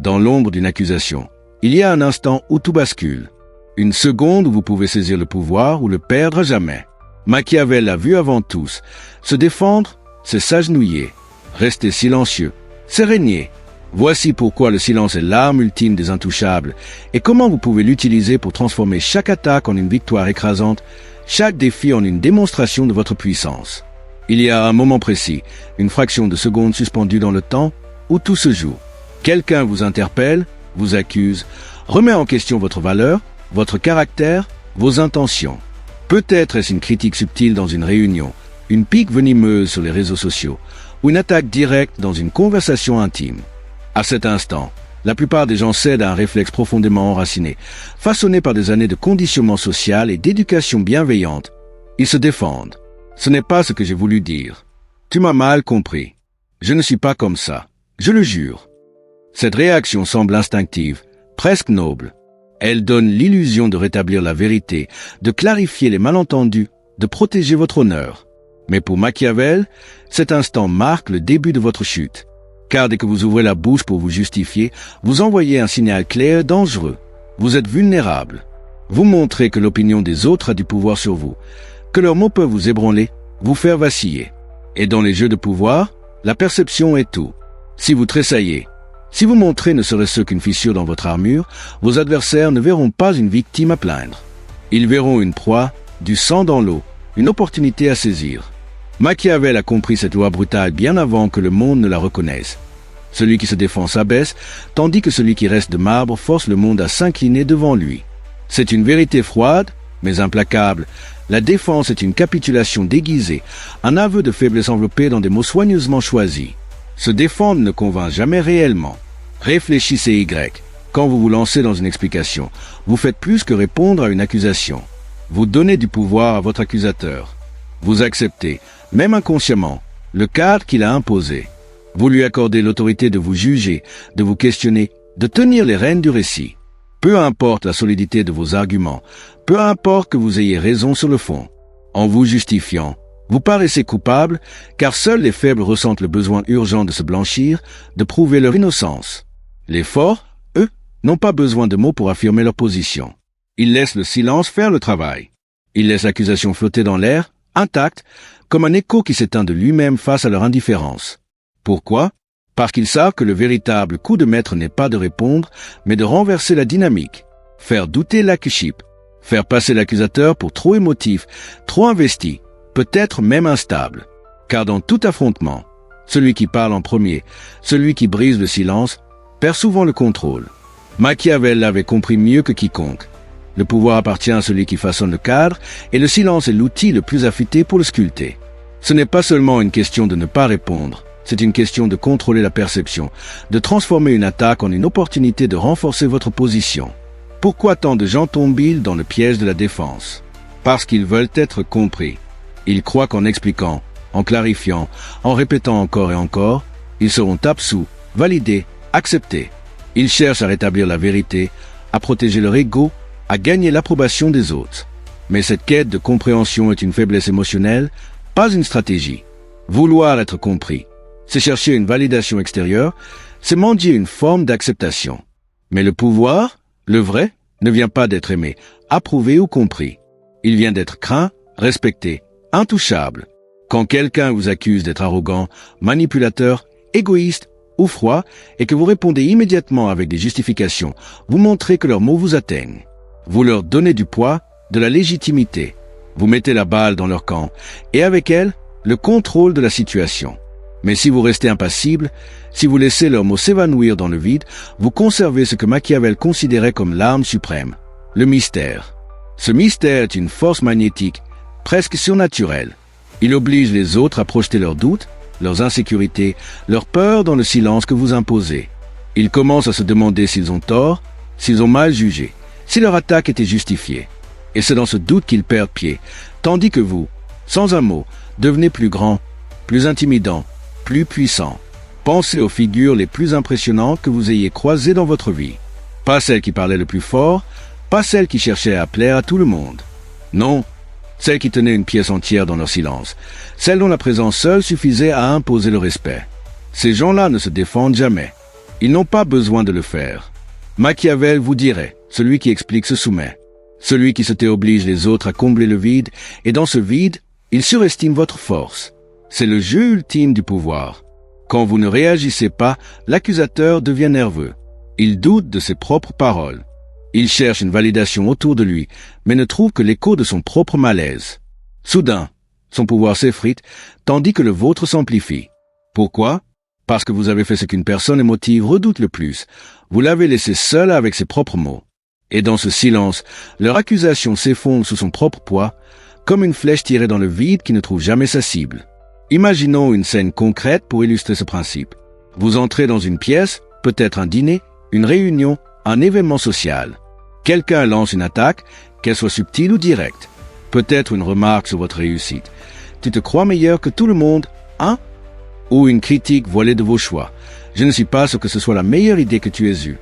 dans l'ombre d'une accusation. Il y a un instant où tout bascule. Une seconde où vous pouvez saisir le pouvoir ou le perdre à jamais. Machiavel l'a vu avant tous. Se défendre, c'est s'agenouiller. Rester silencieux, c'est régner. Voici pourquoi le silence est l'arme ultime des intouchables et comment vous pouvez l'utiliser pour transformer chaque attaque en une victoire écrasante, chaque défi en une démonstration de votre puissance. Il y a un moment précis, une fraction de seconde suspendue dans le temps, où tout se joue. Quelqu'un vous interpelle, vous accuse, remet en question votre valeur, votre caractère, vos intentions. Peut-être est-ce une critique subtile dans une réunion, une pique venimeuse sur les réseaux sociaux, ou une attaque directe dans une conversation intime. À cet instant, la plupart des gens cèdent à un réflexe profondément enraciné, façonné par des années de conditionnement social et d'éducation bienveillante. Ils se défendent. Ce n'est pas ce que j'ai voulu dire. Tu m'as mal compris. Je ne suis pas comme ça. Je le jure. Cette réaction semble instinctive, presque noble. Elle donne l'illusion de rétablir la vérité, de clarifier les malentendus, de protéger votre honneur. Mais pour Machiavel, cet instant marque le début de votre chute. Car dès que vous ouvrez la bouche pour vous justifier, vous envoyez un signal clair et dangereux. Vous êtes vulnérable. Vous montrez que l'opinion des autres a du pouvoir sur vous, que leurs mots peuvent vous ébranler, vous faire vaciller. Et dans les jeux de pouvoir, la perception est tout. Si vous tressaillez, si vous montrez ne serait-ce qu'une fissure dans votre armure, vos adversaires ne verront pas une victime à plaindre. Ils verront une proie, du sang dans l'eau, une opportunité à saisir. Machiavel a compris cette loi brutale bien avant que le monde ne la reconnaisse. Celui qui se défend s'abaisse, tandis que celui qui reste de marbre force le monde à s'incliner devant lui. C'est une vérité froide, mais implacable. La défense est une capitulation déguisée, un aveu de faiblesse enveloppé dans des mots soigneusement choisis. Se défendre ne convainc jamais réellement. Réfléchissez Y. Quand vous vous lancez dans une explication, vous faites plus que répondre à une accusation. Vous donnez du pouvoir à votre accusateur. Vous acceptez, même inconsciemment, le cadre qu'il a imposé. Vous lui accordez l'autorité de vous juger, de vous questionner, de tenir les rênes du récit. Peu importe la solidité de vos arguments, peu importe que vous ayez raison sur le fond. En vous justifiant, vous paraissez coupable, car seuls les faibles ressentent le besoin urgent de se blanchir, de prouver leur innocence. Les forts, eux, n'ont pas besoin de mots pour affirmer leur position. Ils laissent le silence faire le travail. Ils laissent l'accusation flotter dans l'air, intacte, comme un écho qui s'éteint de lui-même face à leur indifférence. Pourquoi? Parce qu'ils savent que le véritable coup de maître n'est pas de répondre, mais de renverser la dynamique, faire douter l'accusé, faire passer l'accusateur pour trop émotif, trop investi, peut-être même instable. Car dans tout affrontement, celui qui parle en premier, celui qui brise le silence, perd souvent le contrôle. Machiavel l'avait compris mieux que quiconque. Le pouvoir appartient à celui qui façonne le cadre, et le silence est l'outil le plus affûté pour le sculpter. Ce n'est pas seulement une question de ne pas répondre, c'est une question de contrôler la perception, de transformer une attaque en une opportunité de renforcer votre position. Pourquoi tant de gens tombent-ils dans le piège de la défense? Parce qu'ils veulent être compris. Ils croient qu'en expliquant, en clarifiant, en répétant encore et encore, ils seront absous, validés, acceptés. Ils cherchent à rétablir la vérité, à protéger leur ego, à gagner l'approbation des autres. Mais cette quête de compréhension est une faiblesse émotionnelle, pas une stratégie. Vouloir être compris, c'est chercher une validation extérieure, c'est mendier une forme d'acceptation. Mais le pouvoir, le vrai, ne vient pas d'être aimé, approuvé ou compris. Il vient d'être craint, respecté, intouchable. Quand quelqu'un vous accuse d'être arrogant, manipulateur, égoïste ou froid, et que vous répondez immédiatement avec des justifications, vous montrez que leurs mots vous atteignent. Vous leur donnez du poids, de la légitimité. Vous mettez la balle dans leur camp, et avec elle, le contrôle de la situation. Mais si vous restez impassible, si vous laissez leurs mots s'évanouir dans le vide, vous conservez ce que Machiavel considérait comme l'arme suprême, le mystère. Ce mystère est une force magnétique, presque surnaturelle. Il oblige les autres à projeter leurs doutes, leurs insécurités, leurs peurs dans le silence que vous imposez. Ils commencent à se demander s'ils ont tort, s'ils ont mal jugé, si leur attaque était justifiée. Et c'est dans ce doute qu'ils perdent pied, tandis que vous, sans un mot, devenez plus grand, plus intimidant, plus puissant. Pensez aux figures les plus impressionnantes que vous ayez croisées dans votre vie. Pas celles qui parlaient le plus fort, pas celles qui cherchaient à plaire à tout le monde. Non, celles qui tenaient une pièce entière dans leur silence, celles dont la présence seule suffisait à imposer le respect. Ces gens-là ne se défendent jamais. Ils n'ont pas besoin de le faire. Machiavel vous dirait, celui qui explique se soumet. Celui qui se oblige les autres à combler le vide, et dans ce vide, il surestime votre force. C'est le jeu ultime du pouvoir. Quand vous ne réagissez pas, l'accusateur devient nerveux. Il doute de ses propres paroles. Il cherche une validation autour de lui, mais ne trouve que l'écho de son propre malaise. Soudain, son pouvoir s'effrite, tandis que le vôtre s'amplifie. Pourquoi? Parce que vous avez fait ce qu'une personne émotive redoute le plus. Vous l'avez laissé seul avec ses propres mots. Et dans ce silence, leur accusation s'effondre sous son propre poids, comme une flèche tirée dans le vide qui ne trouve jamais sa cible. Imaginons une scène concrète pour illustrer ce principe. Vous entrez dans une pièce, peut-être un dîner, une réunion, un événement social. Quelqu'un lance une attaque, qu'elle soit subtile ou directe. Peut-être une remarque sur votre réussite. Tu te crois meilleur que tout le monde, hein? Ou une critique voilée de vos choix. Je ne suis pas sûr que ce soit la meilleure idée que tu aies eue.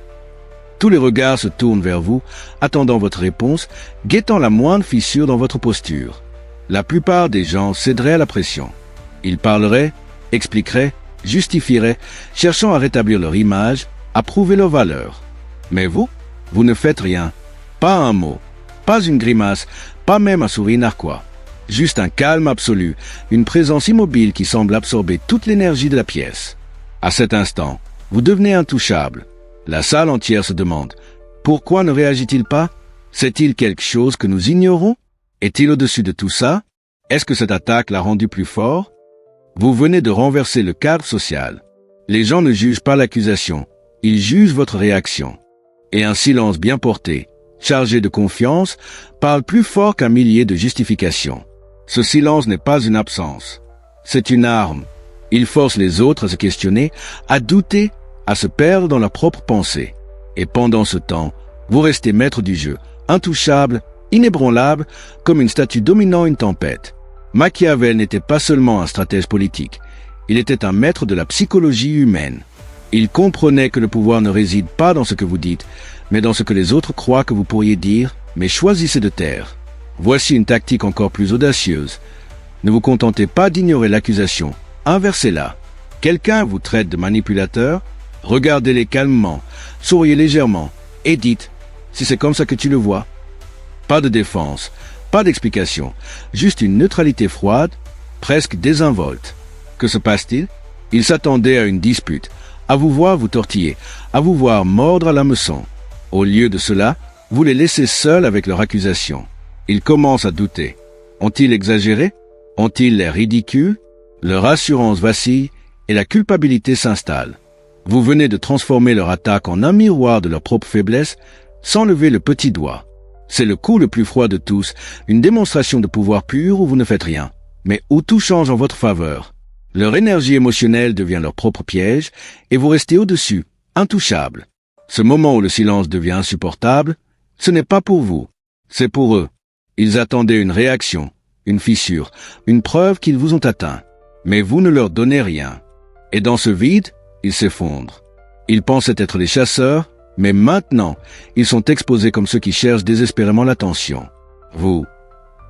Tous les regards se tournent vers vous, attendant votre réponse, guettant la moindre fissure dans votre posture. La plupart des gens céderaient à la pression. Ils parleraient, expliqueraient, justifieraient, cherchant à rétablir leur image, à prouver leur valeur. Mais vous ne faites rien. Pas un mot, pas une grimace, pas même un sourire narquois. Juste un calme absolu, une présence immobile qui semble absorber toute l'énergie de la pièce. À cet instant, vous devenez intouchable. La salle entière se demande « Pourquoi ne réagit-il pas? C'est-il quelque chose que nous ignorons? Est-il au-dessus de tout ça? Est-ce que cette attaque l'a rendu plus fort ?» Vous venez de renverser le cadre social. Les gens ne jugent pas l'accusation, ils jugent votre réaction. Et un silence bien porté, chargé de confiance, parle plus fort qu'un millier de justifications. Ce silence n'est pas une absence, c'est une arme. Il force les autres à se questionner, à douter, à se perdre dans leur propre pensée. Et pendant ce temps, vous restez maître du jeu, intouchable, inébranlable, comme une statue dominant une tempête. Machiavel n'était pas seulement un stratège politique, il était un maître de la psychologie humaine. Il comprenait que le pouvoir ne réside pas dans ce que vous dites, mais dans ce que les autres croient que vous pourriez dire, mais choisissez de taire. Voici une tactique encore plus audacieuse. Ne vous contentez pas d'ignorer l'accusation, inversez-la. Quelqu'un vous traite de manipulateur, regardez-les calmement, souriez légèrement, et dites, si c'est comme ça que tu le vois. Pas de défense, pas d'explication, juste une neutralité froide, presque désinvolte. Que se passe-t-il? Il s'attendait à une dispute, à vous voir vous tortiller, à vous voir mordre à l'hameçon. Au lieu de cela, vous les laissez seuls avec leur accusation. Ils commencent à douter. Ont-ils exagéré? Ont-ils l'air ridicules? Leur assurance vacille et la culpabilité s'installe. Vous venez de transformer leur attaque en un miroir de leur propre faiblesse sans lever le petit doigt. C'est le coup le plus froid de tous, une démonstration de pouvoir pur où vous ne faites rien, mais où tout change en votre faveur. Leur énergie émotionnelle devient leur propre piège et vous restez au-dessus, intouchable. Ce moment où le silence devient insupportable, ce n'est pas pour vous, c'est pour eux. Ils attendaient une réaction, une fissure, une preuve qu'ils vous ont atteint. Mais vous ne leur donnez rien. Et dans ce vide, ils s'effondrent. Ils pensaient être les chasseurs, mais maintenant, ils sont exposés comme ceux qui cherchent désespérément l'attention. Vous,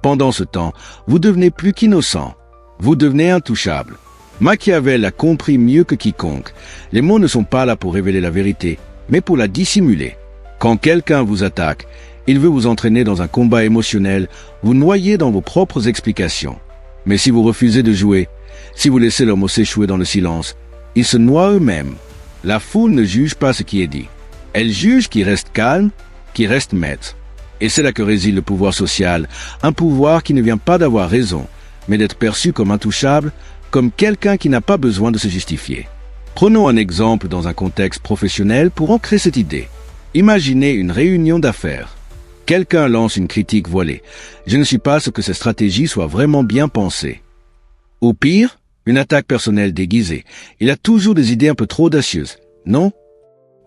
pendant ce temps, vous devenez plus qu'innocent. Vous devenez intouchable. Machiavel a compris mieux que quiconque. Les mots ne sont pas là pour révéler la vérité, mais pour la dissimuler. Quand quelqu'un vous attaque, il veut vous entraîner dans un combat émotionnel, vous noyer dans vos propres explications. Mais si vous refusez de jouer, si vous laissez leurs mots s'échouer dans le silence, ils se noient eux-mêmes. La foule ne juge pas ce qui est dit. Elle juge qui reste calme, qui reste maître. Et c'est là que réside le pouvoir social, un pouvoir qui ne vient pas d'avoir raison, mais d'être perçu comme intouchable, comme quelqu'un qui n'a pas besoin de se justifier. Prenons un exemple dans un contexte professionnel pour ancrer cette idée. Imaginez une réunion d'affaires. Quelqu'un lance une critique voilée. Je ne suis pas sûr que cette stratégie soit vraiment bien pensée. Ou pire, une attaque personnelle déguisée. Il a toujours des idées un peu trop audacieuses, non?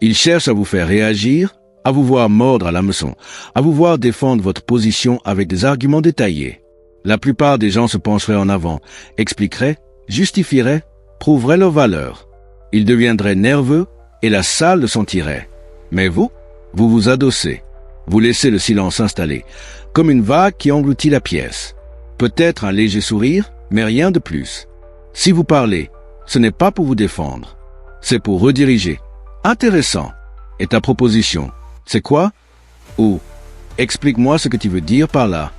Il cherche à vous faire réagir, à vous voir mordre à l'hameçon, à vous voir défendre votre position avec des arguments détaillés. La plupart des gens se pencheraient en avant, expliqueraient, justifieraient, prouveraient leur valeur. Ils deviendraient nerveux et la salle le sentirait. Mais vous vous adossez. Vous laissez le silence s'installer, comme une vague qui engloutit la pièce. Peut-être un léger sourire, mais rien de plus. Si vous parlez, ce n'est pas pour vous défendre. C'est pour rediriger, Intéressant. Et ta proposition, c'est quoi? Ou, explique-moi ce que tu veux dire par là.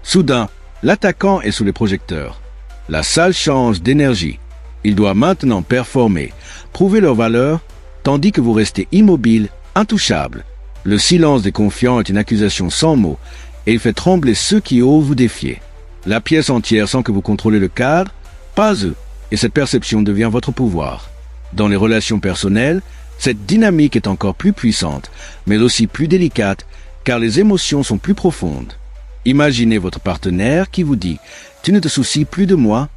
Soudain, l'attaquant est sous les projecteurs. La salle change d'énergie. Il doit maintenant performer, prouver leur valeur, tandis que vous restez immobile, intouchable. Le silence des confiants est une accusation sans mots, et il fait trembler ceux qui osent vous défier. La pièce entière sent que vous contrôlez le cadre, pas eux, et cette perception devient votre pouvoir. Dans les relations personnelles, cette dynamique est encore plus puissante, mais aussi plus délicate, car les émotions sont plus profondes. Imaginez votre partenaire qui vous dit « Tu ne te soucies plus de moi ?»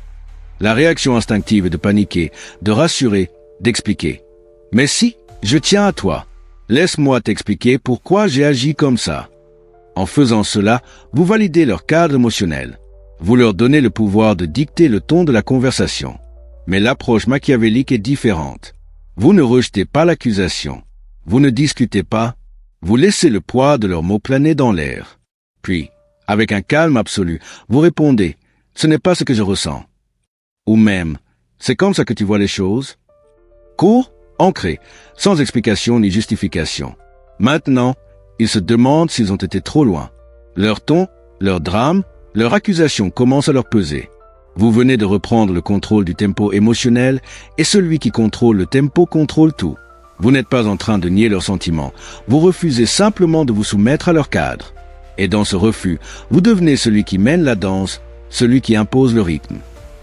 La réaction instinctive est de paniquer, de rassurer, d'expliquer. « Mais si, je tiens à toi. Laisse-moi t'expliquer pourquoi j'ai agi comme ça. » En faisant cela, vous validez leur cadre émotionnel. Vous leur donnez le pouvoir de dicter le ton de la conversation. Mais l'approche machiavélique est différente. Vous ne rejetez pas l'accusation. Vous ne discutez pas. Vous laissez le poids de leurs mots planer dans l'air. Puis, avec un calme absolu, vous répondez « Ce n'est pas ce que je ressens. » Ou même « C'est comme ça que tu vois les choses. » Court, ancré, sans explication ni justification. Maintenant, ils se demandent s'ils ont été trop loin. Leur ton, leur drame, leur accusation commencent à leur peser. Vous venez de reprendre le contrôle du tempo émotionnel et celui qui contrôle le tempo contrôle tout. Vous n'êtes pas en train de nier leurs sentiments. Vous refusez simplement de vous soumettre à leur cadre. Et dans ce refus, vous devenez celui qui mène la danse, celui qui impose le rythme.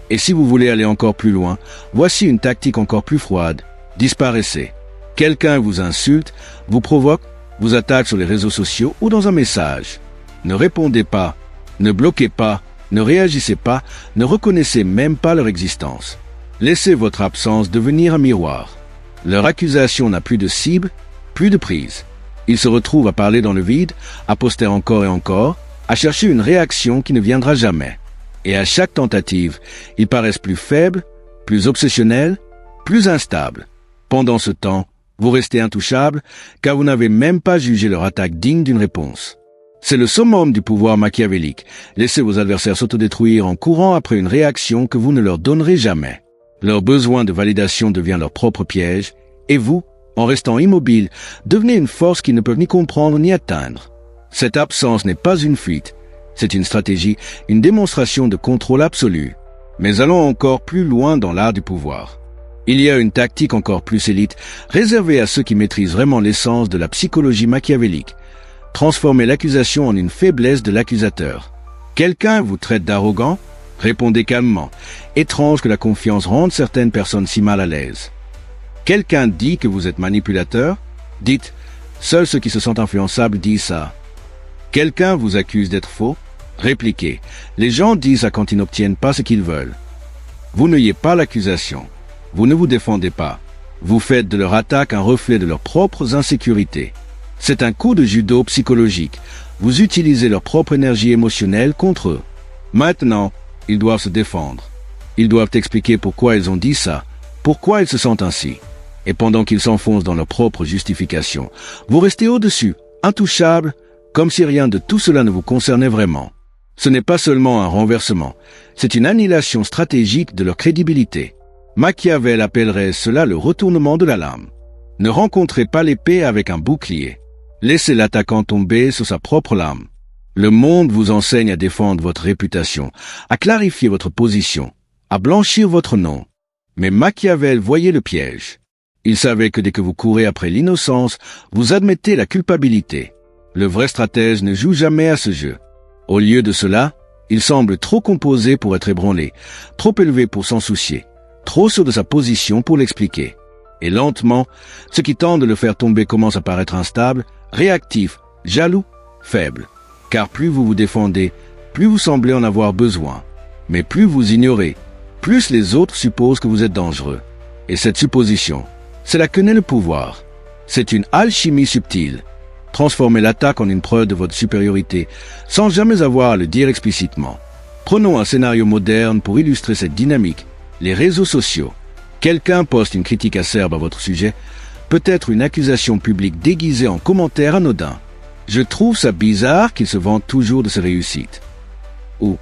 Et si vous voulez aller encore plus loin, voici une tactique encore plus froide. Disparaissez. Quelqu'un vous insulte, vous provoque, vous attaque sur les réseaux sociaux ou dans un message. Ne répondez pas, ne bloquez pas, ne réagissez pas, ne reconnaissez même pas leur existence. Laissez votre absence devenir un miroir. Leur accusation n'a plus de cible, plus de prise. Ils se retrouvent à parler dans le vide, à poster encore et encore, à chercher une réaction qui ne viendra jamais. Et à chaque tentative, ils paraissent plus faibles, plus obsessionnels, plus instables. Pendant ce temps, vous restez intouchables, car vous n'avez même pas jugé leur attaque digne d'une réponse. C'est le summum du pouvoir machiavélique. Laissez vos adversaires s'autodétruire en courant après une réaction que vous ne leur donnerez jamais. Leur besoin de validation devient leur propre piège, et vous, en restant immobile, devenez une force qu'ils ne peuvent ni comprendre ni atteindre. Cette absence n'est pas une fuite, c'est une stratégie, une démonstration de contrôle absolu. Mais allons encore plus loin dans l'art du pouvoir. Il y a une tactique encore plus élite, réservée à ceux qui maîtrisent vraiment l'essence de la psychologie machiavélique. Transformez l'accusation en une faiblesse de l'accusateur. Quelqu'un vous traite d'arrogant? Répondez calmement. Étrange que la confiance rende certaines personnes si mal à l'aise. Quelqu'un dit que vous êtes manipulateur? Dites, seuls ceux qui se sentent influençables disent ça. Quelqu'un vous accuse d'être faux? Répliquez, les gens disent ça quand ils n'obtiennent pas ce qu'ils veulent. Vous n'ayez pas l'accusation. Vous ne vous défendez pas. Vous faites de leur attaque un reflet de leurs propres insécurités. C'est un coup de judo psychologique. Vous utilisez leur propre énergie émotionnelle contre eux. Maintenant, ils doivent se défendre. Ils doivent expliquer pourquoi ils ont dit ça, pourquoi ils se sentent ainsi. Et pendant qu'ils s'enfoncent dans leur propre justification, vous restez au-dessus, intouchable, comme si rien de tout cela ne vous concernait vraiment. Ce n'est pas seulement un renversement, c'est une annihilation stratégique de leur crédibilité. Machiavel appellerait cela le retournement de la lame. Ne rencontrez pas l'épée avec un bouclier. Laissez l'attaquant tomber sur sa propre lame. Le monde vous enseigne à défendre votre réputation, à clarifier votre position, à blanchir votre nom. Mais Machiavel voyait le piège. Il savait que dès que vous courez après l'innocence, vous admettez la culpabilité. Le vrai stratège ne joue jamais à ce jeu. Au lieu de cela, il semble trop composé pour être ébranlé, trop élevé pour s'en soucier, trop sûr de sa position pour l'expliquer. Et lentement, ce qui tente de le faire tomber commence à paraître instable, réactif, jaloux, faible. Car plus vous vous défendez, plus vous semblez en avoir besoin. Mais plus vous ignorez, plus les autres supposent que vous êtes dangereux. Et cette supposition, c'est là que naît le pouvoir. C'est une alchimie subtile. Transformez l'attaque en une preuve de votre supériorité, sans jamais avoir à le dire explicitement. Prenons un scénario moderne pour illustrer cette dynamique. Les réseaux sociaux. Quelqu'un poste une critique acerbe à votre sujet, peut-être une accusation publique déguisée en commentaire anodin. Je trouve ça bizarre qu'il se vante toujours de ses réussites. Ou,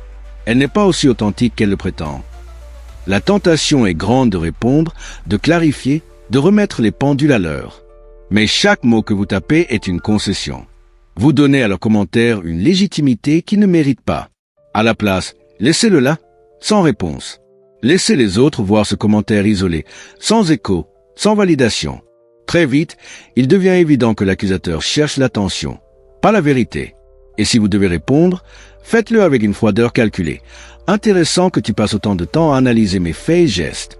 elle n'est pas aussi authentique qu'elle le prétend. La tentation est grande de répondre, de clarifier, de remettre les pendules à l'heure. Mais chaque mot que vous tapez est une concession. Vous donnez à leurs commentaires une légitimité qu'ils ne méritent pas. À la place, laissez-le là, sans réponse. Laissez les autres voir ce commentaire isolé, sans écho, sans validation. Très vite, il devient évident que l'accusateur cherche l'attention, pas la vérité. Et si vous devez répondre, faites-le avec une froideur calculée. Intéressant que tu passes autant de temps à analyser mes faits et gestes.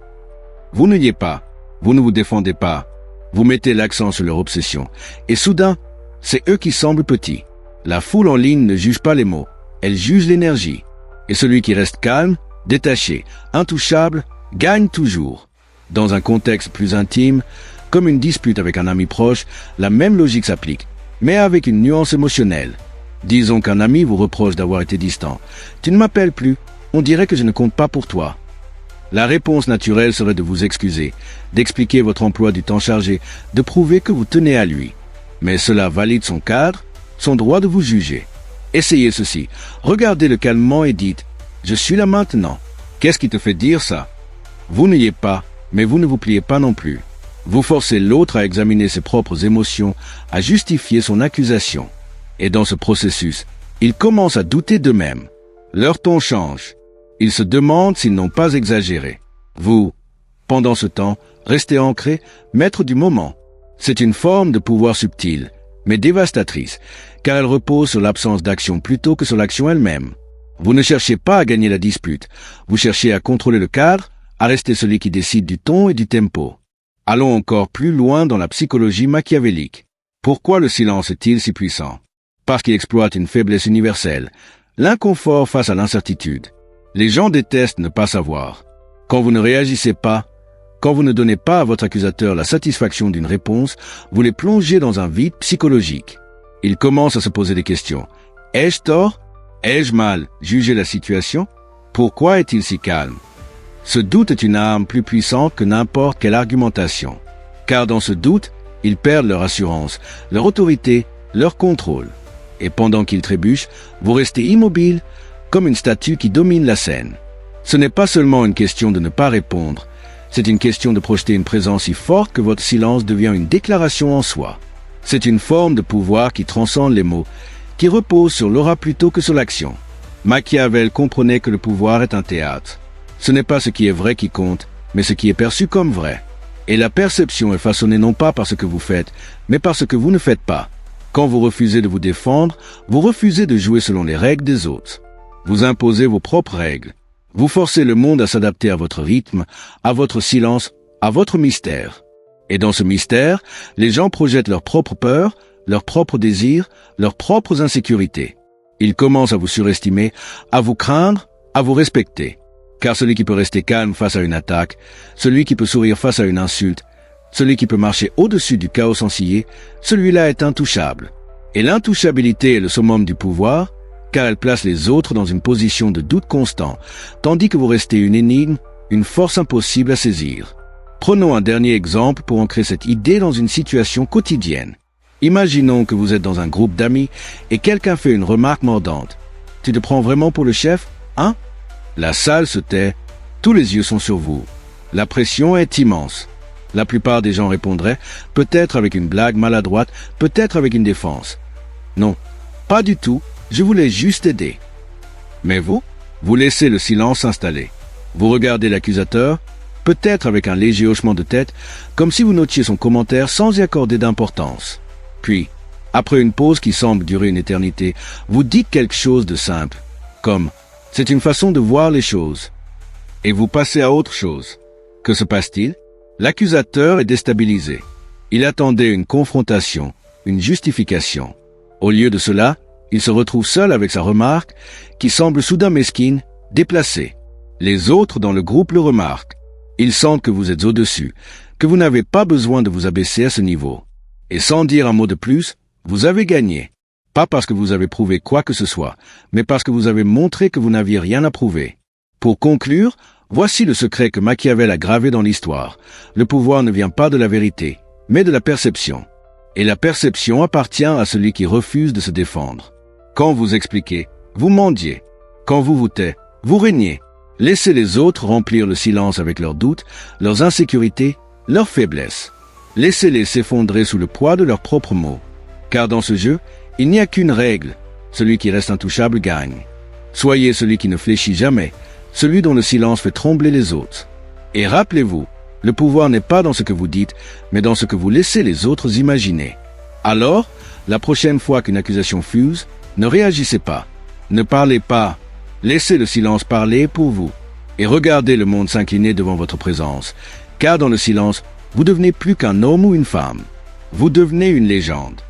Vous ne niez pas, vous ne vous défendez pas, vous mettez l'accent sur leur obsession. Et soudain, c'est eux qui semblent petits. La foule en ligne ne juge pas les mots, elle juge l'énergie. Et celui qui reste calme, détaché, intouchable, gagne toujours. Dans un contexte plus intime, comme une dispute avec un ami proche, la même logique s'applique, mais avec une nuance émotionnelle. Disons qu'un ami vous reproche d'avoir été distant. Tu ne m'appelles plus, on dirait que je ne compte pas pour toi. La réponse naturelle serait de vous excuser, d'expliquer votre emploi du temps chargé, de prouver que vous tenez à lui. Mais cela valide son cadre, son droit de vous juger. Essayez ceci, regardez-le calmement et dites « Je suis là maintenant ». Qu'est-ce qui te fait dire ça? Vous n'y êtes pas, mais vous ne vous pliez pas non plus. Vous forcez l'autre à examiner ses propres émotions, à justifier son accusation. Et dans ce processus, ils commencent à douter d'eux-mêmes. Leur ton change. Ils se demandent s'ils n'ont pas exagéré. Vous, pendant ce temps, restez ancré, maître du moment. C'est une forme de pouvoir subtil, mais dévastatrice, car elle repose sur l'absence d'action plutôt que sur l'action elle-même. Vous ne cherchez pas à gagner la dispute, vous cherchez à contrôler le cadre, à rester celui qui décide du ton et du tempo. Allons encore plus loin dans la psychologie machiavélique. Pourquoi le silence est-il si puissant? Parce qu'il exploite une faiblesse universelle, l'inconfort face à l'incertitude. Les gens détestent ne pas savoir. Quand vous ne réagissez pas, quand vous ne donnez pas à votre accusateur la satisfaction d'une réponse, vous les plongez dans un vide psychologique. Ils commencent à se poser des questions. Ai-je tort? Ai-je mal jugé la situation? Pourquoi est-il si calme? Ce doute est une arme plus puissante que n'importe quelle argumentation. Car dans ce doute, ils perdent leur assurance, leur autorité, leur contrôle. Et pendant qu'ils trébuchent, vous restez immobile, comme une statue qui domine la scène. Ce n'est pas seulement une question de ne pas répondre, c'est une question de projeter une présence si forte que votre silence devient une déclaration en soi. C'est une forme de pouvoir qui transcende les mots, qui repose sur l'aura plutôt que sur l'action. Machiavel comprenait que le pouvoir est un théâtre. Ce n'est pas ce qui est vrai qui compte, mais ce qui est perçu comme vrai. Et la perception est façonnée non pas par ce que vous faites, mais par ce que vous ne faites pas. Quand vous refusez de vous défendre, vous refusez de jouer selon les règles des autres. Vous imposez vos propres règles. Vous forcez le monde à s'adapter à votre rythme, à votre silence, à votre mystère. Et dans ce mystère, les gens projettent leurs propres peurs, leurs propres désirs, leurs propres insécurités. Ils commencent à vous surestimer, à vous craindre, à vous respecter. Car celui qui peut rester calme face à une attaque, celui qui peut sourire face à une insulte, celui qui peut marcher au-dessus du chaos ensillé, celui-là est intouchable. Et l'intouchabilité est le summum du pouvoir, car elle place les autres dans une position de doute constant, tandis que vous restez une énigme, une force impossible à saisir. Prenons un dernier exemple pour ancrer cette idée dans une situation quotidienne. Imaginons que vous êtes dans un groupe d'amis et quelqu'un fait une remarque mordante. Tu te prends vraiment pour le chef, hein? La salle se tait, tous les yeux sont sur vous. La pression est immense. La plupart des gens répondraient, peut-être avec une blague maladroite, peut-être avec une défense. Non, pas du tout, je voulais juste aider. Mais vous laissez le silence s'installer. Vous regardez l'accusateur, peut-être avec un léger hochement de tête, comme si vous notiez son commentaire sans y accorder d'importance. Puis, après une pause qui semble durer une éternité, vous dites quelque chose de simple, comme « c'est une façon de voir les choses ». Et vous passez à autre chose. Que se passe-t-il? L'accusateur est déstabilisé. Il attendait une confrontation, une justification. Au lieu de cela, il se retrouve seul avec sa remarque, qui semble soudain mesquine, déplacée. Les autres dans le groupe le remarquent. Ils sentent que vous êtes au-dessus, que vous n'avez pas besoin de vous abaisser à ce niveau. Et sans dire un mot de plus, vous avez gagné. Pas parce que vous avez prouvé quoi que ce soit, mais parce que vous avez montré que vous n'aviez rien à prouver. Pour conclure, voici le secret que Machiavel a gravé dans l'histoire. Le pouvoir ne vient pas de la vérité, mais de la perception. Et la perception appartient à celui qui refuse de se défendre. Quand vous expliquez, vous mendiez. Quand vous vous tait, vous régnez. Laissez les autres remplir le silence avec leurs doutes, leurs insécurités, leurs faiblesses. Laissez-les s'effondrer sous le poids de leurs propres mots. Car dans ce jeu, il n'y a qu'une règle. Celui qui reste intouchable gagne. Soyez celui qui ne fléchit jamais, celui dont le silence fait trembler les autres. Et rappelez-vous, le pouvoir n'est pas dans ce que vous dites, mais dans ce que vous laissez les autres imaginer. Alors, la prochaine fois qu'une accusation fuse, ne réagissez pas. Ne parlez pas. Laissez le silence parler pour vous. Et regardez le monde s'incliner devant votre présence. Car dans le silence, vous devenez plus qu'un homme ou une femme. Vous devenez une légende.